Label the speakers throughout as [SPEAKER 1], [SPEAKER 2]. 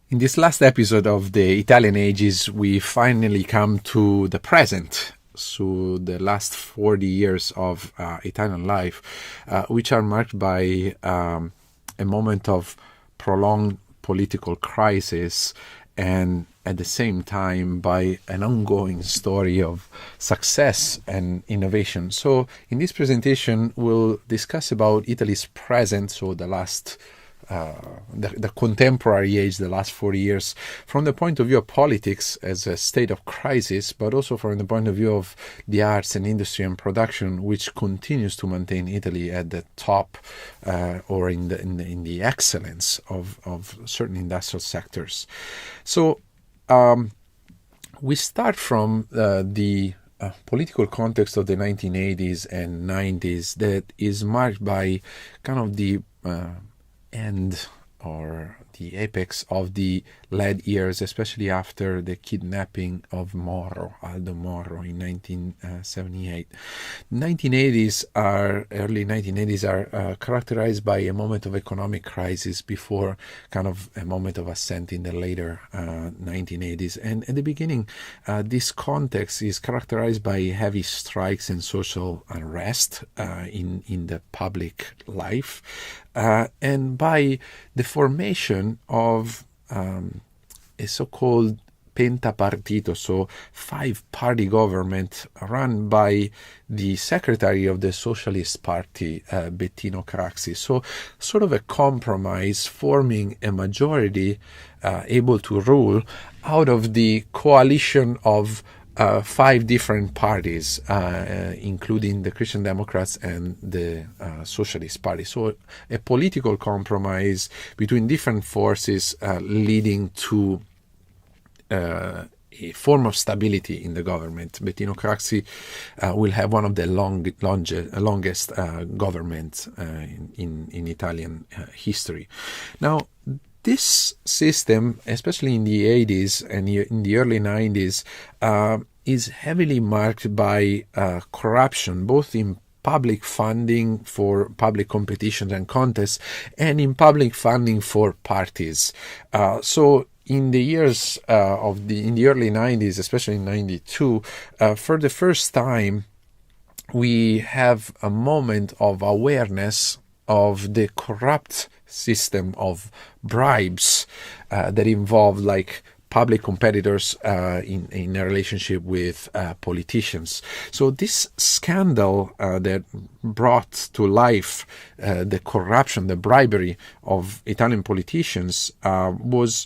[SPEAKER 1] In this last episode of the Italian Ages, we finally come to the present, so the last 40 years of Italian life, which are marked by a moment of prolonged political crisis and at the same time by an ongoing story of success and innovation. So in this presentation, we'll discuss about Italy's present, so the last the contemporary age, the last 40 years, from the point of view of politics as a state of crisis, but also from the point of view of the arts and industry and production, which continues to maintain Italy at the top or in the excellence of certain industrial sectors. So we start from the political context of the 1980s and 90s that is marked by kind of the end or the apex of the lead years, especially after the kidnapping of Aldo Moro in 1978. Early 1980s are characterized by a moment of economic crisis before kind of a moment of ascent in the later 1980s. And at the beginning, this context is characterized by heavy strikes and social unrest in the public life, and by the formation of a so-called pentapartito, so five-party government run by the secretary of the Socialist Party, Bettino Craxi. So sort of a compromise forming a majority able to rule out of the coalition of five different parties, including the Christian Democrats and the Socialist Party. So a political compromise between different forces leading to a form of stability in the government. Bettino Craxi will have one of the longest governments in Italian history. Now, this system, especially in the 80s and in the early 90s, is heavily marked by corruption, both in public funding for public competitions and contests and in public funding for parties. So in the years in the early 90s, especially in 92, for the first time, we have a moment of awareness of the corrupt system of bribes that involve like public competitors in a relationship with politicians. So this scandal that brought to life the corruption, the bribery of Italian politicians was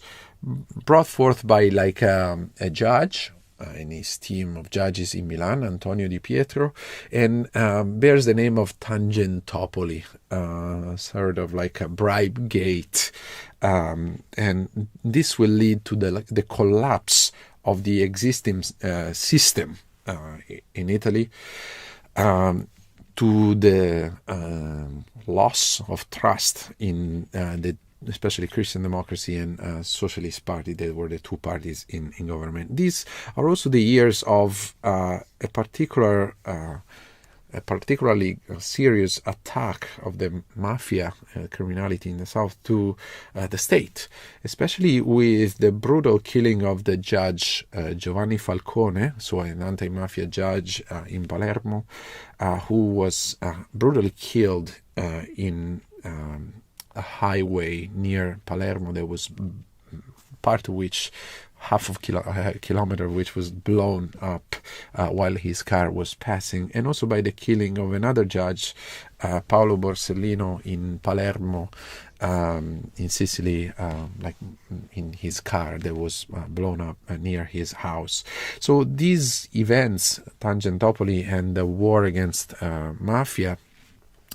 [SPEAKER 1] brought forth by like a judge and his team of judges in Milan, Antonio Di Pietro, and bears the name of Tangentopoli, sort of like a bribe gate. And this will lead to the collapse of the existing system in Italy, to the loss of trust in especially Christian Democracy and Socialist Party. They were the two parties in government. These are also the years of a particularly serious attack of the mafia criminality in the south to the state, especially with the brutal killing of the judge Giovanni Falcone, so an anti-mafia judge in Palermo, who was brutally killed in a highway near Palermo. There was part of which, half of a kilometer, which was blown up while his car was passing, and also by the killing of another judge, Paolo Borsellino, in Palermo, in Sicily, like in his car that was blown up near his house. So these events, Tangentopoli and the war against mafia,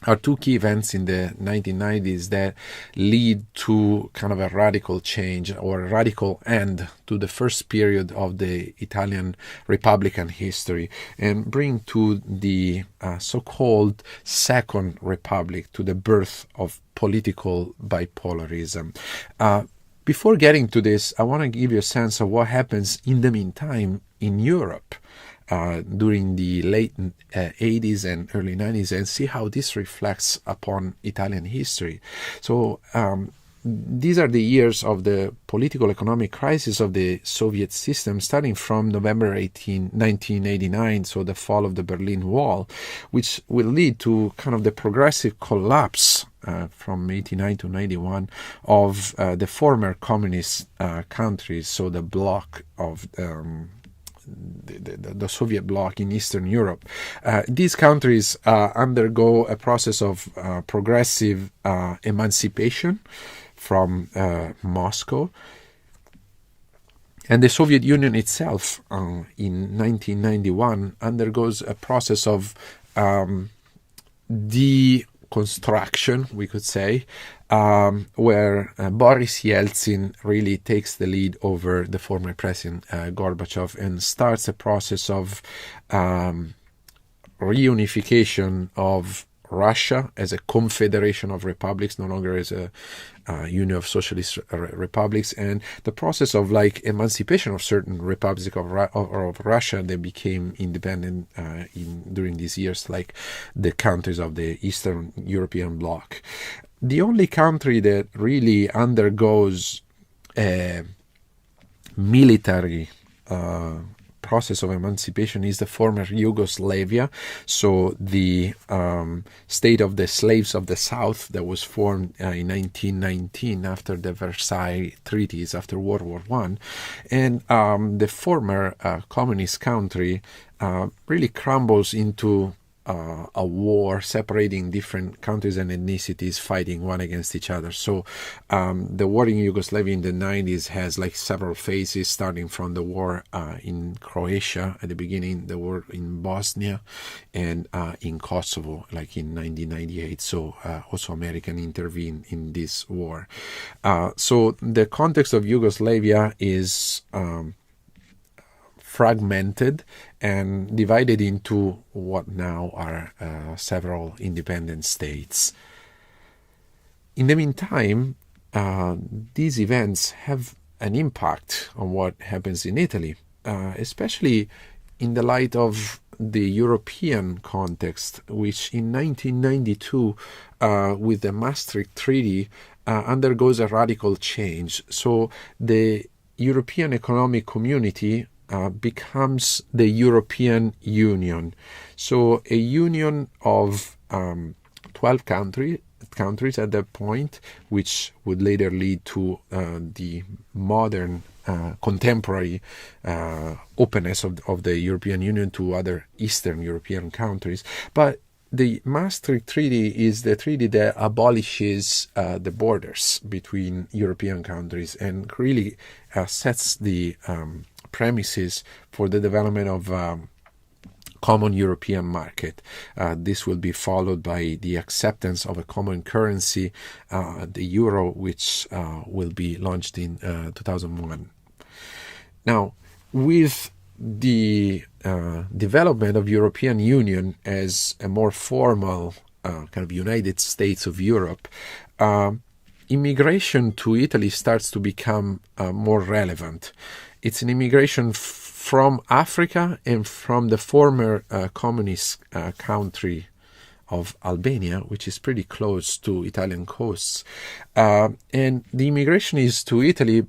[SPEAKER 1] are two key events in the 1990s that lead to kind of a radical change or a radical end to the first period of the Italian Republican history and bring to the so-called Second Republic, to the birth of political bipolarism. Before getting to this, I want to give you a sense of what happens in the meantime in Europe during the late 80s and early 90s, and see how this reflects upon Italian history. So these are the years of the political economic crisis of the Soviet system, starting from November 1989, so the fall of the Berlin Wall, which will lead to kind of the progressive collapse from 89 to 91 of the former communist countries, so the bloc of the Soviet bloc in Eastern Europe. These countries undergo a process of progressive emancipation from Moscow. And the Soviet Union itself, in 1991, undergoes a process of deconstruction, we could say, where Boris Yeltsin really takes the lead over the former President Gorbachev and starts a process of reunification of Russia as a confederation of republics, no longer as a union of socialist republics, and the process of emancipation of certain republics of Russia that became independent during these years, like the countries of the Eastern European bloc. The only country that really undergoes a military process of emancipation is the former Yugoslavia, so the state of the slaves of the South that was formed in 1919 after the Versailles treaties, after World War I. And the former communist country really crumbles into a war separating different countries and ethnicities fighting one against each other. So the war in Yugoslavia in the 90s has several phases, starting from the war in Croatia at the beginning, the war in Bosnia, and in Kosovo, in 1998. So also American intervened in this war. So the context of Yugoslavia is fragmented and divided into what now are several independent states. In the meantime, these events have an impact on what happens in Italy, especially in the light of the European context, which in 1992, with the Maastricht Treaty, undergoes a radical change. So the European Economic Community becomes the European Union. So a union of 12 countries at that point, which would later lead to the modern contemporary openness of the European Union to other Eastern European countries. But the Maastricht Treaty is the treaty that abolishes the borders between European countries and really sets the premises for the development of common European market. This will be followed by the acceptance of a common currency, the euro, which will be launched in 2001. Now, with the development of European Union as a more formal kind of United States of Europe, immigration to Italy starts to become more relevant. It's an immigration from Africa and from the former communist country of Albania, which is pretty close to Italian coasts. And the immigration is to Italy,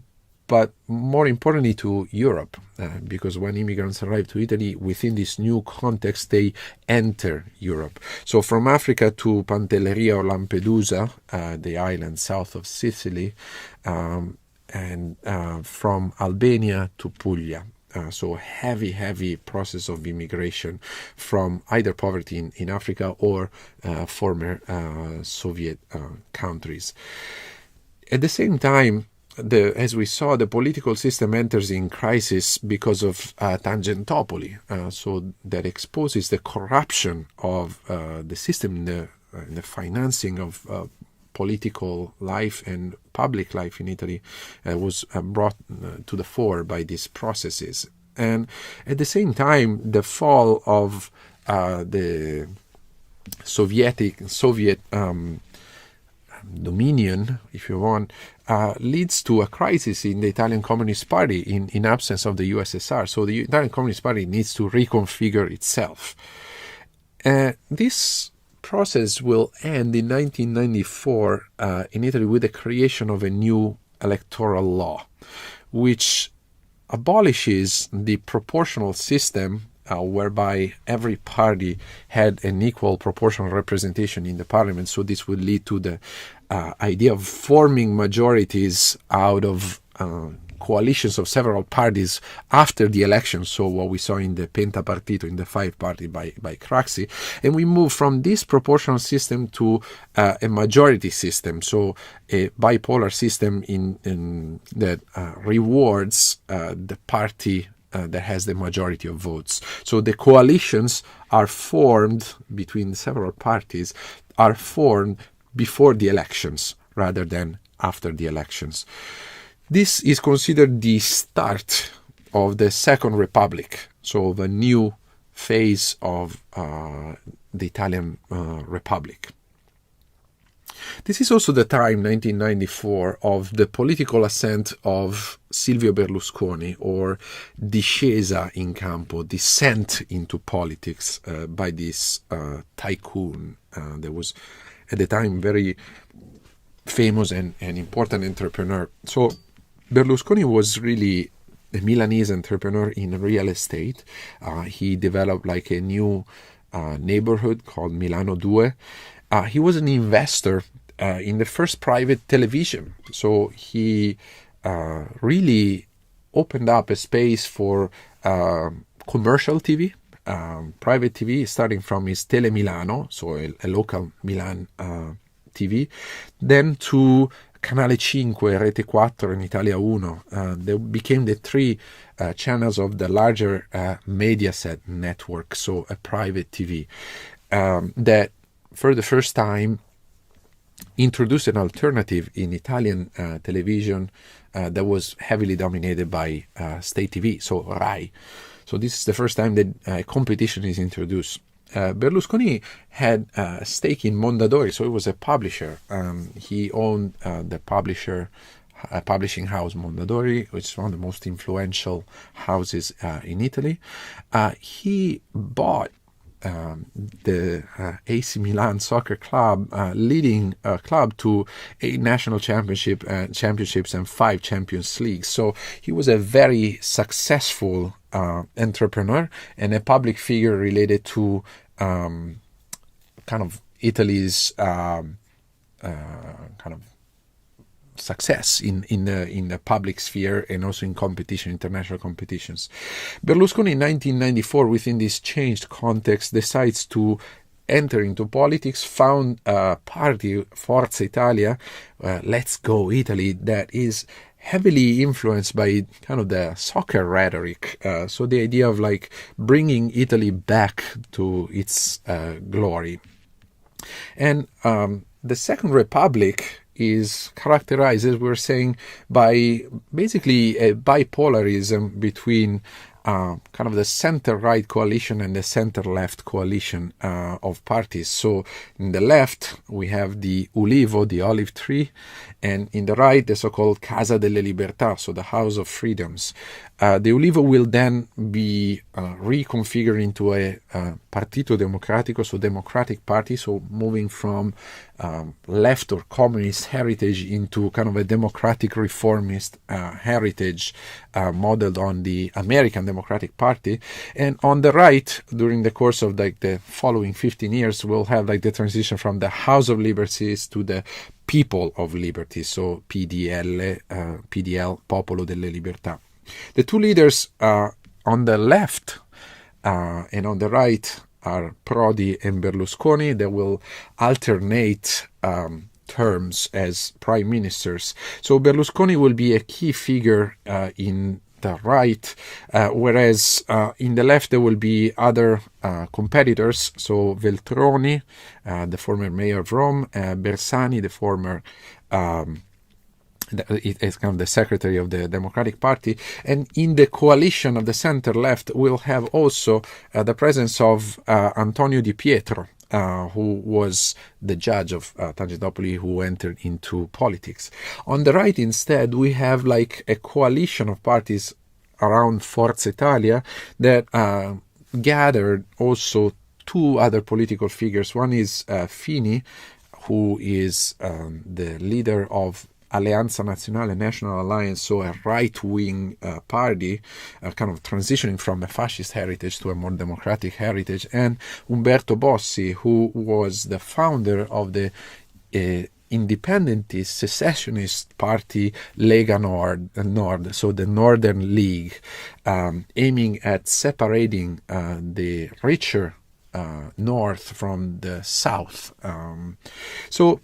[SPEAKER 1] but more importantly to Europe, because when immigrants arrive to Italy, within this new context, they enter Europe. So from Africa to Pantelleria or Lampedusa, the island south of Sicily, and from Albania to Puglia. So heavy process of immigration from either poverty in Africa or former Soviet countries. At the same time, as we saw, the political system enters in crisis because of Tangentopoli. So that exposes the corruption of the system in the financing of political life and public life in Italy was brought to the fore by these processes. And at the same time, the fall of the Soviet dominion, if you want, leads to a crisis in the Italian Communist Party in absence of the USSR. So the Italian Communist Party needs to reconfigure itself. This process will end in 1994 in Italy with the creation of a new electoral law, which abolishes the proportional system whereby every party had an equal proportional representation in the parliament. So this would lead to the idea of forming majorities out of coalitions of several parties after the election. So what we saw in the Pentapartito, in the five party by Craxi. And we move from this proportional system to a majority system. So a bipolar system that rewards the party that has the majority of votes. So the coalitions are formed between several parties, are formed before the elections rather than after the elections. This is considered the start of the Second Republic, so the new phase of the Italian Republic. This is also the time, 1994, of the political ascent of Silvio Berlusconi, or discesa in campo, descent into politics by this tycoon. That was, at the time, very famous and important entrepreneur. So Berlusconi was really a Milanese entrepreneur in real estate. He developed like a new neighborhood called Milano Due. He was an investor in the first private television. So he really opened up a space for commercial TV, private TV, starting from his Tele Milano, so a local Milan TV, then to Canale 5, Rete 4, and Italia Uno. They became the three channels of the larger Mediaset network, so a private TV, that for the first time introduced an alternative in Italian television that was heavily dominated by state TV, so Rai. So this is the first time that competition is introduced. Berlusconi had a stake in Mondadori, so he was a publisher. He owned the publishing house Mondadori, which is one of the most influential houses in Italy. He bought the AC Milan soccer club, leading club to 8 national championships and 5 Champions Leagues. So he was a very successful entrepreneur and a public figure related to kind of Italy's kind of success in the public sphere and also in competition, international competitions. Berlusconi in 1994, within this changed context, decides to enter into politics, found a party, Forza Italia, Let's Go Italy, that is heavily influenced by kind of the soccer rhetoric. So the idea of like bringing Italy back to its glory. And the Second Republic is characterized, as we were saying, by basically a bipolarism between kind of the center-right coalition and the center-left coalition of parties. So in the left, we have the Ulivo, the olive tree, and in the right, the so-called Casa delle Libertà, so the House of Freedoms. The Ulivo will then be reconfigured into a Partito Democratico, so Democratic Party, so moving from left or communist heritage into kind of a democratic reformist heritage modeled on the American Democratic Party. And on the right, during the course of like the following 15 years, we'll have like the transition from the House of Liberties to the People of Liberty, so PDL, Popolo delle Libertà. The two leaders on the left and on the right are Prodi and Berlusconi. They will alternate terms as prime ministers. So Berlusconi will be a key figure in the right, whereas in the left there will be other competitors. So Veltroni, the former mayor of Rome, Bersani, the former is kind of the secretary of the Democratic Party. And in the coalition of the center-left, we'll have also the presence of Antonio Di Pietro, who was the judge of Tangentopoli, who entered into politics. On the right, instead, we have like a coalition of parties around Forza Italia that gathered also two other political figures. One is Fini, who is the leader of Alleanza Nazionale, National Alliance, so a right-wing party, kind of transitioning from a fascist heritage to a more democratic heritage, and Umberto Bossi, who was the founder of the independentist secessionist party Lega Nord, so the Northern League, aiming at separating the richer north from the south. So,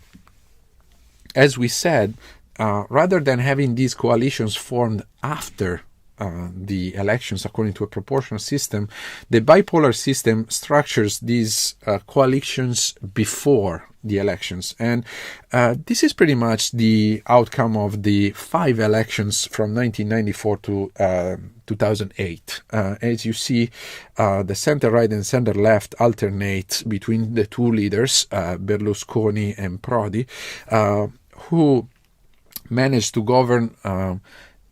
[SPEAKER 1] as we said, rather than having these coalitions formed after the elections according to a proportional system, the bipolar system structures these coalitions before the elections. And this is pretty much the outcome of the 5 elections from 1994 to 2008. As you see, the center-right and center-left alternate between the two leaders, Berlusconi and Prodi, who managed to govern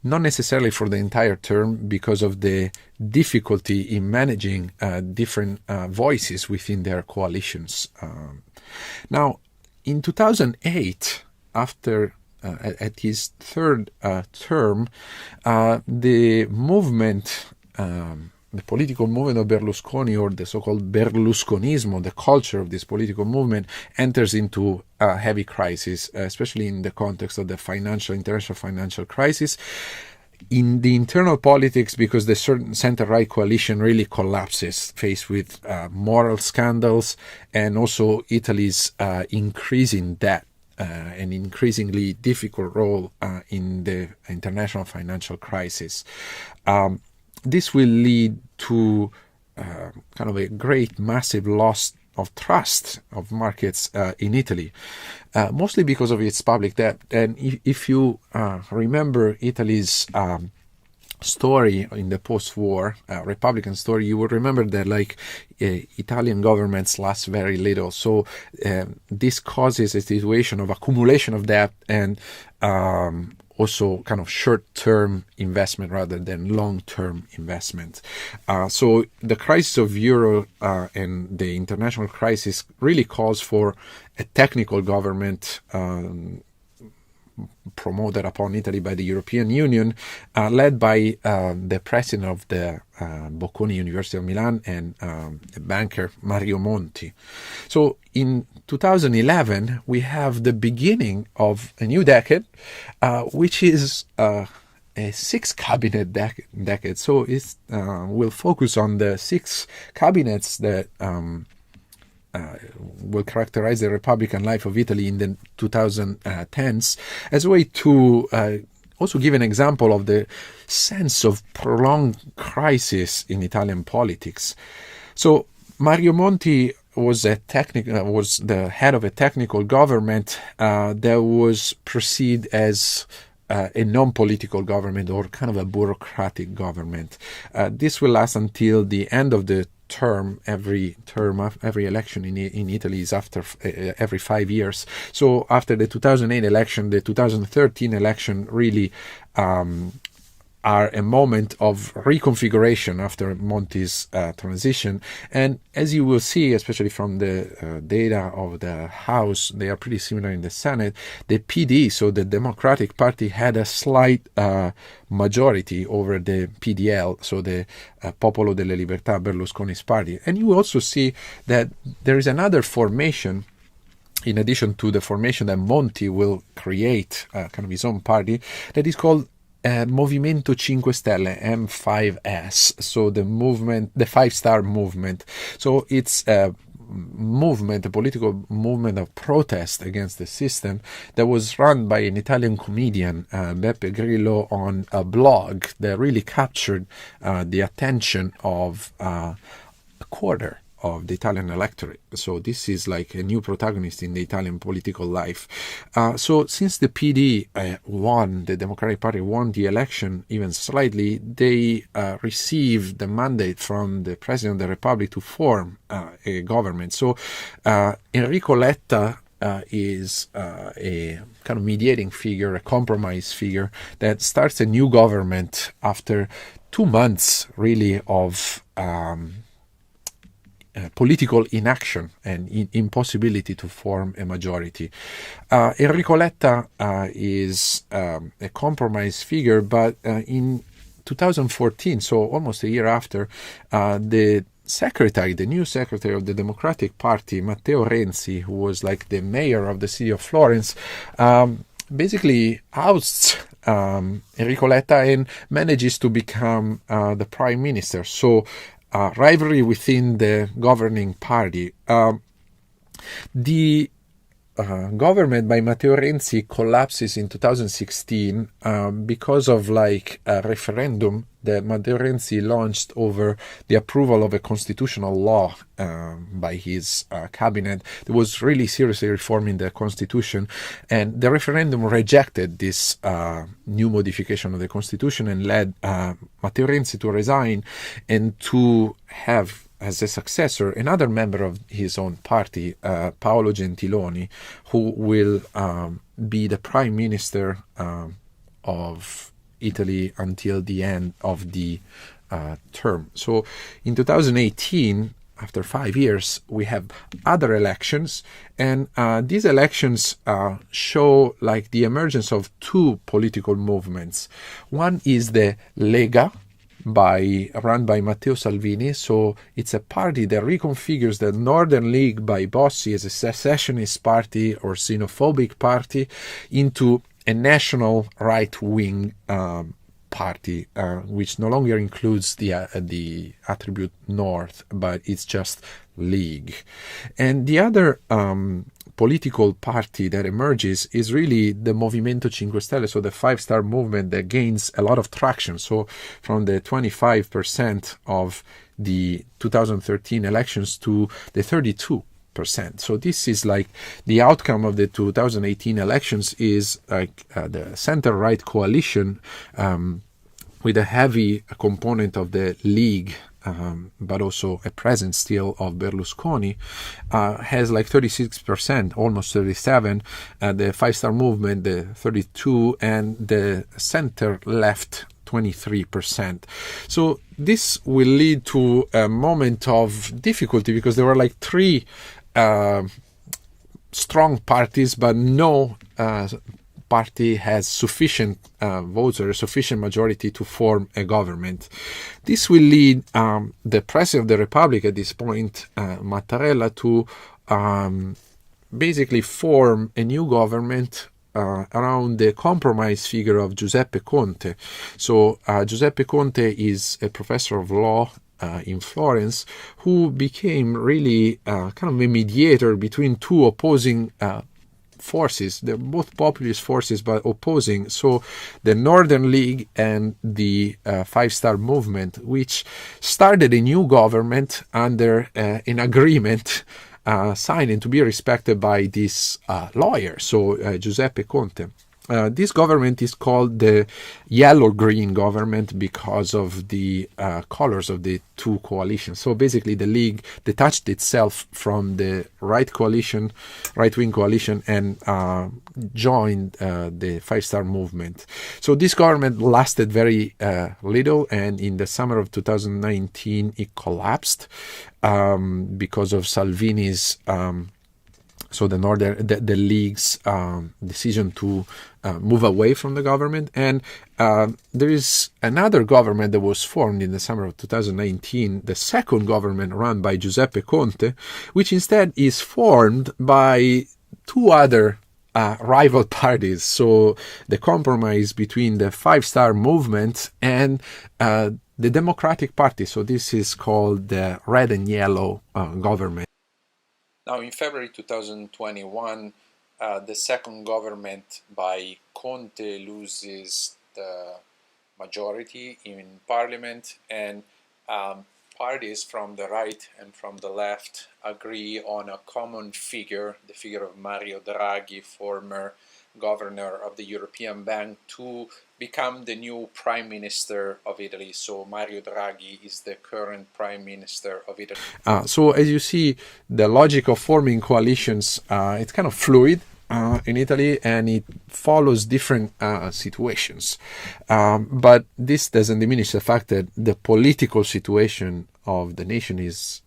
[SPEAKER 1] not necessarily for the entire term because of the difficulty in managing different voices within their coalitions. Now, in 2008, after at his third term, the movement, the political movement of Berlusconi, or the so-called Berlusconismo, the culture of this political movement, enters into a heavy crisis, especially in the context of the international financial crisis. In the internal politics, because the certain center-right coalition really collapses, faced with moral scandals and also Italy's increasing debt. An increasingly difficult role in the international financial crisis. This will lead to kind of a great, massive loss of trust of markets in Italy, mostly because of its public debt. And if you remember Italy's story in the post-war Republican story, you will remember that Italian governments last very little. So this causes a situation of accumulation of debt and also kind of short-term investment rather than long-term investment. So the crisis of euro and the international crisis really calls for a technical government promoted upon Italy by the European Union, led by the president of the Bocconi University of Milan and the banker Mario Monti. So in 2011, we have the beginning of a new decade, which is a 6 cabinet decade. So it will focus on the 6 cabinets that will characterize the Republican life of Italy in the 2010s, as a way to also give an example of the sense of prolonged crisis in Italian politics. So Mario Monti was the head of a technical government that was perceived as a non-political government, or kind of a bureaucratic government. This will last until the end of the term. Every election in Italy is after every 5 years. So after the 2008 election, the 2013 election really are a moment of reconfiguration after Monti's transition. And as you will see, especially from the data of the House, they are pretty similar in the Senate. The PD, so the Democratic Party, had a slight majority over the PDL, so the Popolo delle Libertà, Berlusconi's party. And you also see that there is another formation, in addition to the formation that Monti will create, kind of his own party, that is called Movimento 5 Stelle, M5S, so the movement, the 5-star movement. So it's a movement, a political movement of protest against the system that was run by an Italian comedian, Beppe Grillo, on a blog that really captured the attention of a quarter of the Italian electorate. So this is like a new protagonist in the Italian political life. So since the PD won, the Democratic Party won the election even slightly, they received the mandate from the President of the Republic to form a government. So Enrico Letta is a kind of mediating figure, a compromise figure that starts a new government after 2 months really of political inaction and impossibility to form a majority. Enrico Letta is a compromise figure, but in 2014, so almost a year after, the new secretary of the Democratic Party, Matteo Renzi, who was like the mayor of the city of Florence, basically ousts Enrico Letta and manages to become the prime minister. So rivalry within the governing party. The government by Matteo Renzi collapses in 2016 because of like a referendum that Matteo Renzi launched over the approval of a constitutional law by his cabinet that was really seriously reforming the constitution, and the referendum rejected this new modification of the constitution and led Matteo Renzi to resign and to have as a successor another member of his own party, Paolo Gentiloni, who will be the prime minister of Italy until the end of the term. So in 2018, after 5 years, we have other elections, and these elections show like the emergence of two political movements. One is the Lega, run by Matteo Salvini. So it's a party that reconfigures the Northern League by Bossi as a secessionist party or xenophobic party into a national right-wing party, which no longer includes the attribute North, but it's just League. And the other political party that emerges is really the Movimento 5 Stelle, so the five-star movement that gains a lot of traction. So from the 25% of the 2013 elections to the 32%. So this is like the outcome of the 2018 elections is like the center-right coalition with a heavy component of the League, but also a presence still of Berlusconi, has like 36%, almost 37%, the five-star movement, the 32%, and the center-left 23%. So this will lead to a moment of difficulty because there were like three strong parties, but no party has sufficient votes or a sufficient majority to form a government. This will lead the President of the Republic at this point, Mattarella, to basically form a new government around the compromise figure of Giuseppe Conte. So Giuseppe Conte is a professor of law in Florence who became really kind of a mediator between two opposing forces. They're both populist forces but opposing. So the Northern League and the five-star movement, which started a new government under an agreement signed and to be respected by this lawyer, so Giuseppe Conte. This government is called the yellow-green government because of the colors of the two coalitions. So basically the League detached itself from the right-wing coalition, and joined the five-star movement. So this government lasted very little, and in the summer of 2019 it collapsed because of Salvini's so the League's decision to move away from the government. And there is another government that was formed in the summer of 2019, the second government run by Giuseppe Conte, which instead is formed by two other rival parties. So the compromise between the five-star movement and the Democratic Party. So this is called the red and yellow government. Now, in February 2021, the second government by Conte loses the majority in parliament, and parties from the right and from the left agree on a common figure, the figure of Mario Draghi, former governor of the European Bank, to become the new Prime Minister of Italy. So Mario Draghi is the current Prime Minister of Italy. So as you see, the logic of forming coalitions, it's kind of fluid in Italy, and it follows different situations. But this doesn't diminish the fact that the political situation of the nation is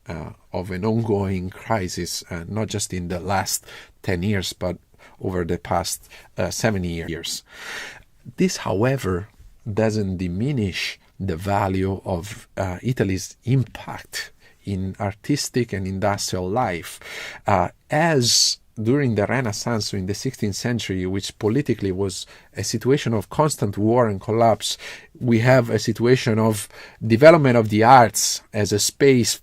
[SPEAKER 1] of an ongoing crisis, not just in the last 10 years, but over the past 70 years. This, however, doesn't diminish the value of Italy's impact in artistic and industrial life, as during the Renaissance, so in the 16th century, which politically was a situation of constant war and collapse, we have a situation of development of the arts as a space,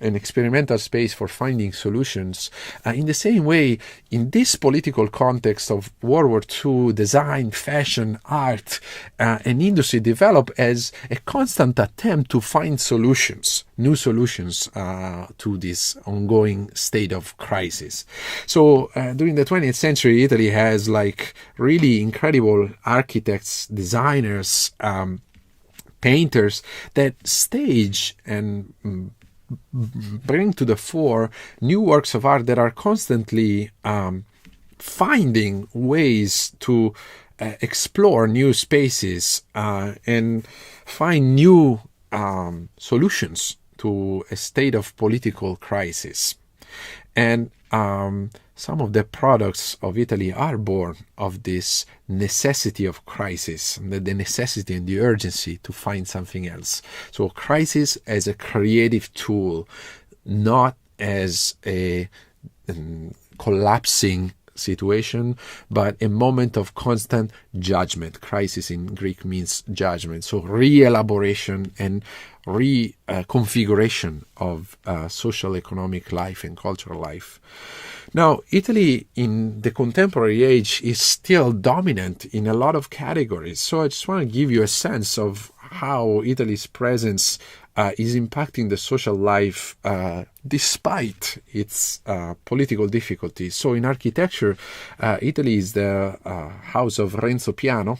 [SPEAKER 1] an experimental space for finding solutions. In the same way, in this political context of World War II, design, fashion, art, and industry develop as a constant attempt to find solutions, new solutions to this ongoing state of crisis. So during the 20th century, Italy has like really incredible architects, designers, painters that stage and bring to the fore new works of art that are constantly finding ways to explore new spaces and find new solutions to a state of political crisis. And some of the products of Italy are born of this necessity of crisis, the necessity and the urgency to find something else. So crisis as a creative tool, not as a collapsing situation, but a moment of constant judgment. Crisis in Greek means judgment. So re-elaboration and reconfiguration of social, economic life and cultural life. Now, Italy in the contemporary age is still dominant in a lot of categories. So I just want to give you a sense of how Italy's presence is impacting the social life despite its political difficulties. So in architecture, Italy is the house of Renzo Piano,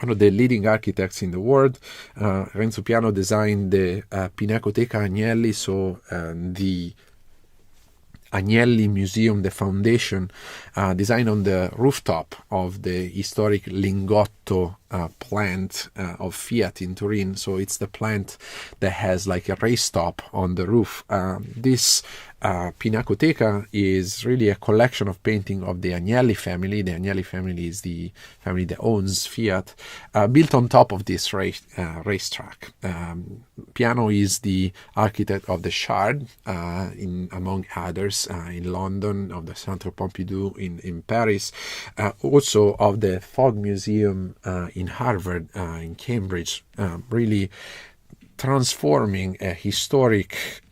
[SPEAKER 1] one of the leading architects in the world. Renzo Piano designed the Pinacoteca Agnelli, so the Agnelli Museum, the foundation, designed on the rooftop of the historic Lingotto plant of Fiat in Turin. So it's the plant that has like a race stop on the roof. This Pinacoteca is really a collection of painting of the Agnelli family. The Agnelli family is the family that owns Fiat, built on top of this racetrack. Piano is the architect of the Shard, among others, in London, of the Centre Pompidou in Paris, also of the Fogg Museum in Harvard, in Cambridge, really transforming a historic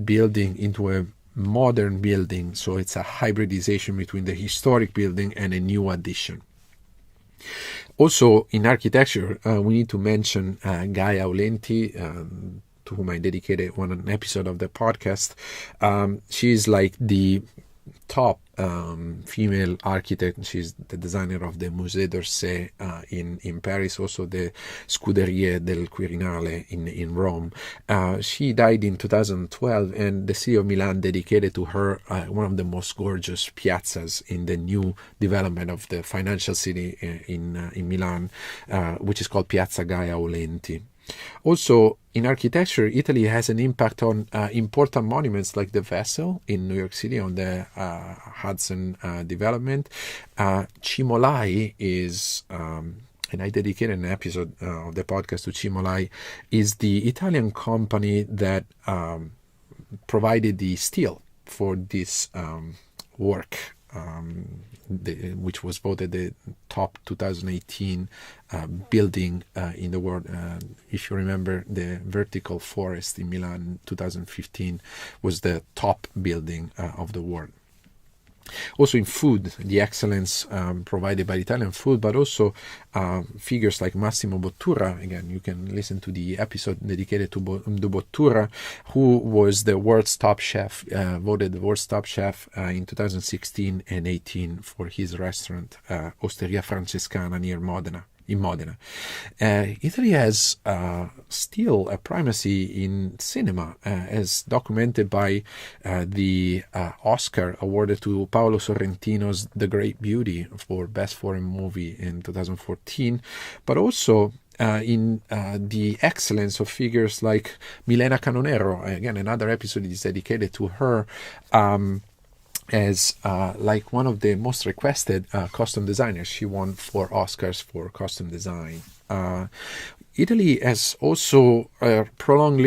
[SPEAKER 1] building into a modern building. So it's a hybridization between the historic building and a new addition. Also in architecture, we need to mention Gaia Aulenti, to whom I dedicated one episode of the podcast. She's like the top female architect. She's the designer of the Musée d'Orsay in Paris, also the Scuderie del Quirinale in Rome. She died in 2012, and the city of Milan dedicated to her one of the most gorgeous piazzas in the new development of the financial city in Milan, which is called Piazza Gaia Aulenti. Also, in architecture, Italy has an impact on important monuments like the Vessel in New York City on the Hudson development. Cimolai is, and I dedicated an episode of the podcast to Cimolai, is the Italian company that provided the steel for this work, which was voted the top 2018 building in the world. If you remember, the Vertical Forest in Milan 2015 was the top building of the world. Also in food, the excellence provided by Italian food, but also figures like Massimo Bottura. Again, you can listen to the episode dedicated to Bottura, who was the world's top chef, voted the world's top chef in 2016 and 18 for his restaurant, Osteria Francescana near Modena. In Modena. Italy has still a primacy in cinema, as documented by the Oscar awarded to Paolo Sorrentino's The Great Beauty for Best Foreign Movie in 2014, but also in the excellence of figures like Milena Canonero. Again, another episode is dedicated to her. As like one of the most requested costume designers. She won 4 Oscars for costume design. Italy has also prolonged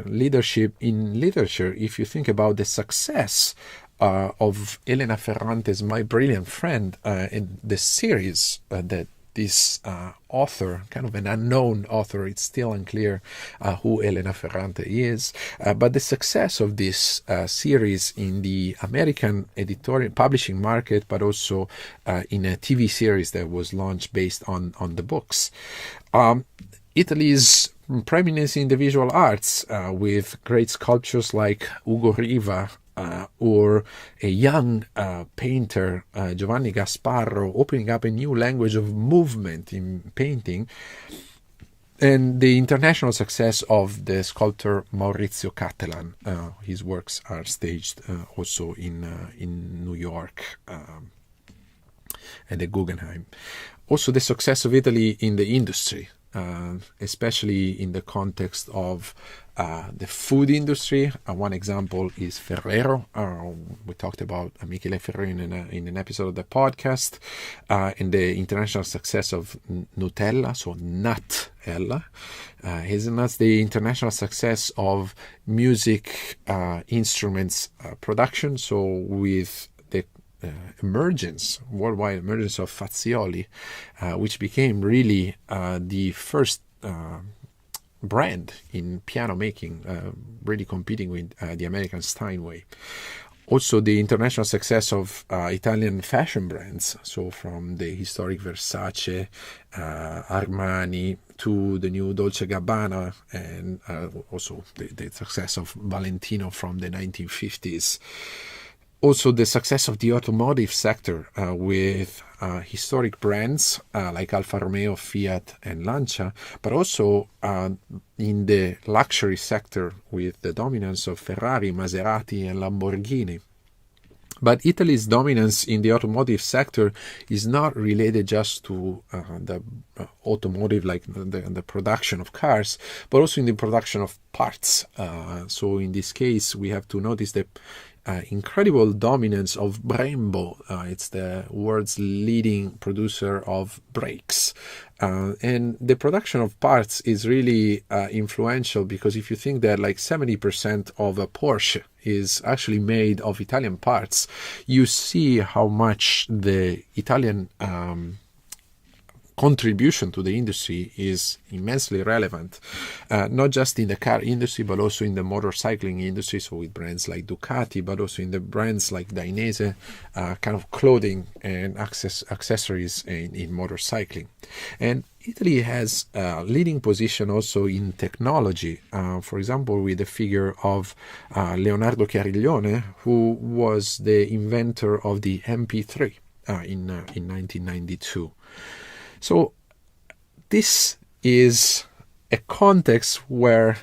[SPEAKER 1] leadership in literature. If you think about the success of Elena Ferrante's My Brilliant Friend in the series that this author, kind of an unknown author, it's still unclear who Elena Ferrante is, but the success of this series in the American editorial publishing market, but also in a TV series that was launched based on the books. Italy's preeminence in the visual arts with great sculptures like Ugo Riva, or a young painter, Giovanni Gasparro, opening up a new language of movement in painting, and the international success of the sculptor Maurizio Cattelan. His works are staged also in New York at the Guggenheim. Also, the success of Italy in the industry, especially in the context of the food industry. One example is Ferrero. We talked about Michele Ferrero in an episode of the podcast, and the international success of Nutella, so Nutella. Hazelnuts, the international success of music instruments production, so with the worldwide emergence of Fazioli, which became really the first brand in piano making, really competing with the American Steinway. Also, the international success of Italian fashion brands, so from the historic Versace, Armani, to the new Dolce & Gabbana, and also the success of Valentino from the 1950s. Also, the success of the automotive sector with historic brands like Alfa Romeo, Fiat, and Lancia, but also in the luxury sector with the dominance of Ferrari, Maserati, and Lamborghini. But Italy's dominance in the automotive sector is not related just to the automotive, like the production of cars, but also in the production of parts. So in this case, we have to notice the incredible dominance of Brembo. It's the world's leading producer of brakes. And the production of parts is really influential, because if you think that like 70% of a Porsche is actually made of Italian parts, you see how much the Italian contribution to the industry is immensely relevant, not just in the car industry, but also in the motorcycling industry, so with brands like Ducati, but also in the brands like Dainese, kind of clothing and accessories in motorcycling. And Italy has a leading position also in technology, for example, with the figure of Leonardo Chiariglione, who was the inventor of the MP3 in 1992. So this is a context where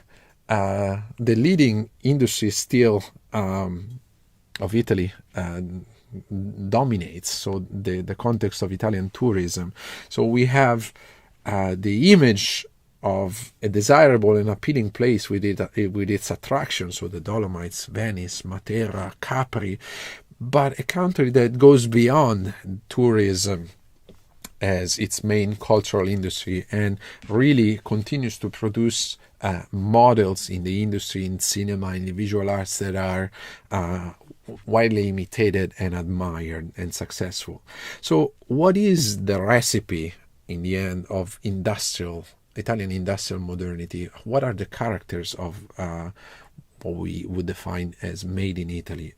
[SPEAKER 1] the leading industry still of Italy dominates, so the context of Italian tourism. So we have the image of a desirable and appealing place with its attractions, so the Dolomites, Venice, Matera, Capri, but a country that goes beyond tourism as its main cultural industry and really continues to produce models in the industry, in cinema, in the visual arts that are widely imitated and admired and successful. So what is the recipe in the end of Italian industrial modernity? What are the characters of what we would define as made in Italy?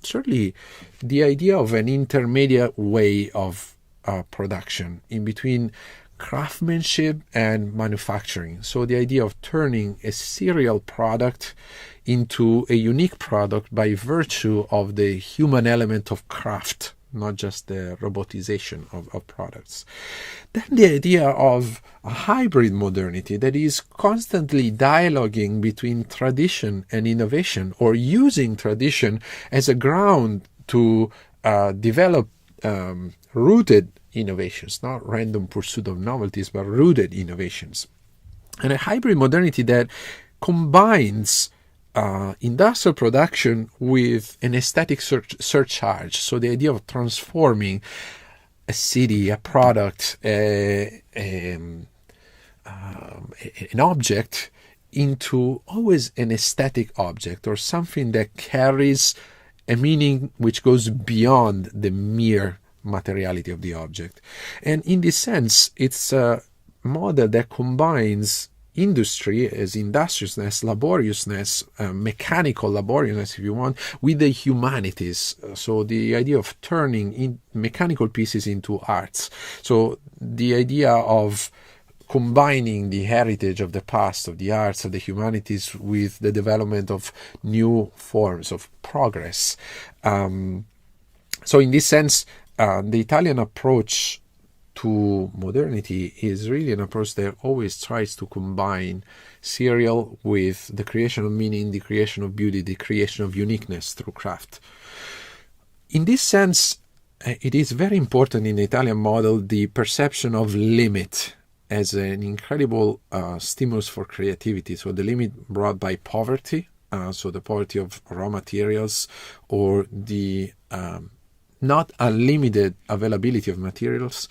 [SPEAKER 1] Certainly the idea of an intermediate way of production in between craftsmanship and manufacturing. So the idea of turning a serial product into a unique product by virtue of the human element of craft, not just the robotization of products. Then the idea of a hybrid modernity that is constantly dialoguing between tradition and innovation, or using tradition as a ground to develop rooted innovations, not random pursuit of novelties, but rooted innovations. And a hybrid modernity that combines industrial production with an aesthetic surcharge. So the idea of transforming a city, a product, an object into always an aesthetic object, or something that carries a meaning which goes beyond the mere materiality of the object. And in this sense, it's a model that combines industry as industriousness, laboriousness, mechanical laboriousness, if you want, with the humanities. So the idea of turning mechanical pieces into arts. So the idea of combining the heritage of the past, of the arts, of the humanities, with the development of new forms of progress. So in this sense, the Italian approach to modernity is really an approach that always tries to combine serial with the creation of meaning, the creation of beauty, the creation of uniqueness through craft. In this sense, it is very important in the Italian model the perception of limit as an incredible stimulus for creativity. So the limit brought by poverty, so the poverty of raw materials, or the not unlimited availability of materials.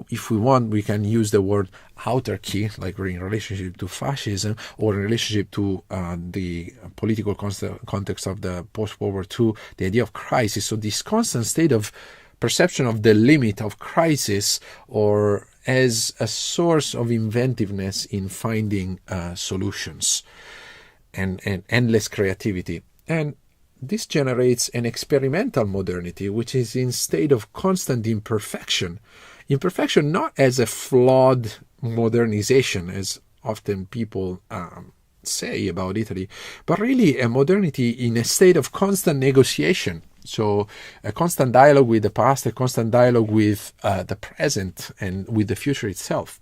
[SPEAKER 1] If we want, we can use the word autarky, like we're in relationship to fascism, or in relationship to the political context of the post-World War II, the idea of crisis. So this constant state of perception of the limit of crisis, or as a source of inventiveness in finding solutions and endless creativity. And this generates an experimental modernity, which is in state of constant imperfection. Imperfection not as a flawed modernization, as often people say about Italy, but really a modernity in a state of constant negotiation. So a constant dialogue with the past, a constant dialogue with the present and with the future itself.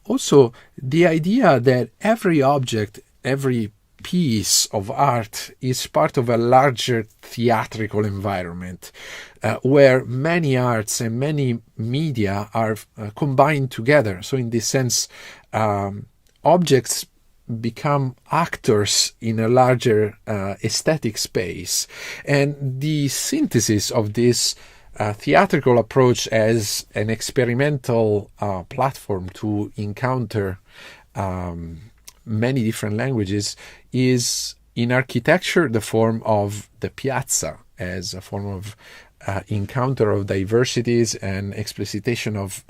[SPEAKER 1] Also, the idea that every object, every piece of art is part of a larger theatrical environment where many arts and many media are combined together. So in this sense, objects become actors in a larger aesthetic space. And the synthesis of this theatrical approach as an experimental platform to encounter many different languages is in architecture the form of the piazza as a form of encounter of diversities and explicitation of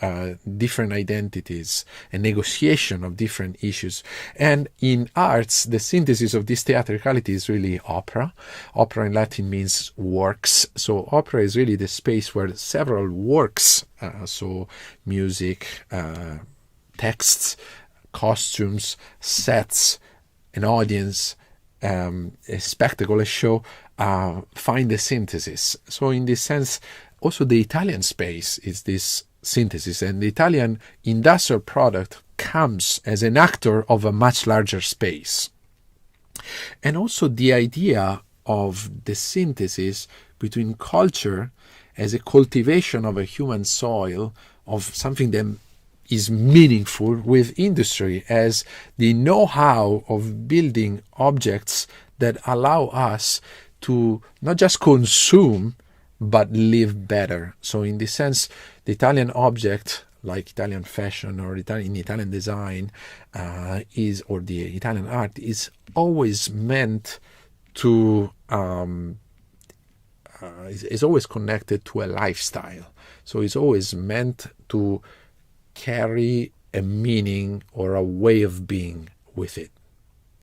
[SPEAKER 1] different identities and negotiation of different issues. And in arts, the synthesis of this theatricality is really opera. Opera in Latin means works. So opera is really the space where several works, so music, texts, costumes, sets, an audience, a spectacle, a show, find the synthesis. So in this sense, also the Italian space is this synthesis, and the Italian industrial product comes as an actor of a much larger space. And also the idea of the synthesis between culture as a cultivation of a human soil, of something that is meaningful, with industry as the know-how of building objects that allow us to not just consume, but live better. So in this sense, the Italian object, like Italian fashion or Italian design, or the Italian art, is always meant to, is always connected to a lifestyle. So it's always meant to carry a meaning or a way of being with it.